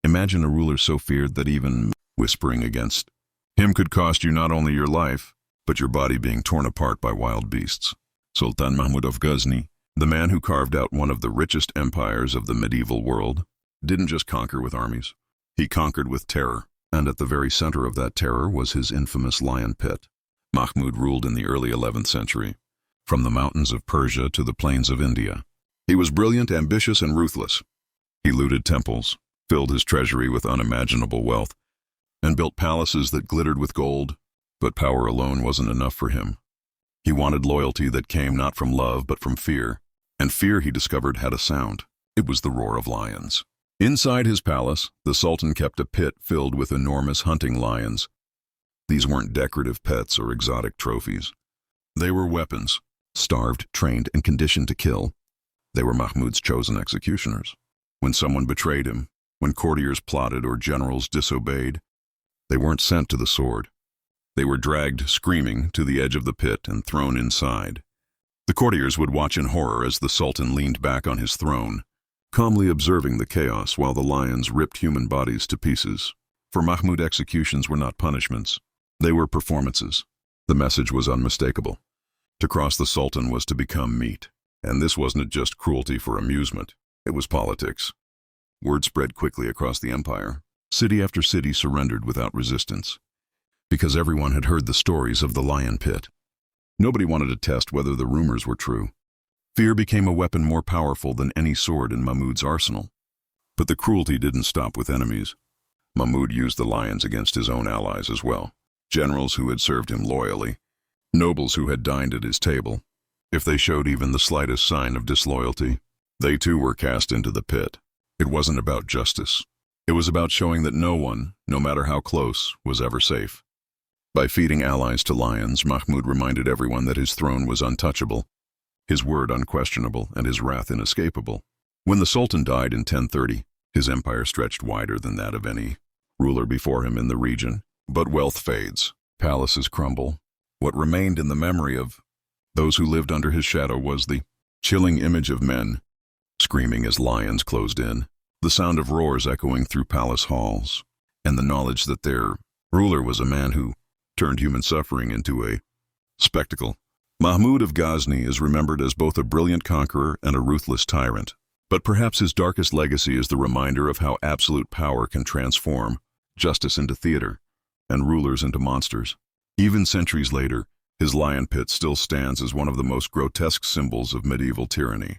Imagine a ruler so feared that even whispering against him could cost you not only your life, but your body being torn apart by wild beasts. Sultan Mahmud of Ghazni, the man who carved out one of the richest empires of the medieval world, didn't just conquer with armies. He conquered with terror, and at the very center of that terror was his infamous lion pit. Mahmud ruled in the early 11th century, from the mountains of Persia to the plains of India. He was brilliant, ambitious, and ruthless. He looted temples, filled his treasury with unimaginable wealth, and built palaces that glittered with gold, but power alone wasn't enough for him. He wanted loyalty that came not from love but from fear, and fear, he discovered, had a sound. It was the roar of lions. Inside his palace, the Sultan kept a pit filled with enormous hunting lions. These weren't decorative pets or exotic trophies. They were weapons, starved, trained, and conditioned to kill. They were Mahmud's chosen executioners. When someone betrayed him, when courtiers plotted or generals disobeyed, they weren't sent to the sword. They were dragged, screaming, to the edge of the pit and thrown inside. The courtiers would watch in horror as the Sultan leaned back on his throne, calmly observing the chaos while the lions ripped human bodies to pieces. For Mahmud, executions were not punishments. They were performances. The message was unmistakable. To cross the Sultan was to become meat. And this wasn't just cruelty for amusement. It was politics. Word spread quickly across the empire. City after city surrendered without resistance, because everyone had heard the stories of the lion pit. Nobody wanted to test whether the rumors were true. Fear became a weapon more powerful than any sword in Mahmud's arsenal. But the cruelty didn't stop with enemies. Mahmud used the lions against his own allies as well. Generals who had served him loyally, nobles who had dined at his table. If they showed even the slightest sign of disloyalty, they too were cast into the pit. It wasn't about justice. It was about showing that no one, no matter how close, was ever safe. By feeding allies to lions, Mahmud reminded everyone that his throne was untouchable, his word unquestionable, and his wrath inescapable. When the Sultan died in 1030, his empire stretched wider than that of any ruler before him in the region. But wealth fades, palaces crumble. What remained in the memory of those who lived under his shadow was the chilling image of men screaming as lions closed in, the sound of roars echoing through palace halls, and the knowledge that their ruler was a man who turned human suffering into a spectacle. Mahmud of Ghazni is remembered as both a brilliant conqueror and a ruthless tyrant, but perhaps his darkest legacy is the reminder of how absolute power can transform justice into theater and rulers into monsters. Even centuries later, his lion pit still stands as one of the most grotesque symbols of medieval tyranny.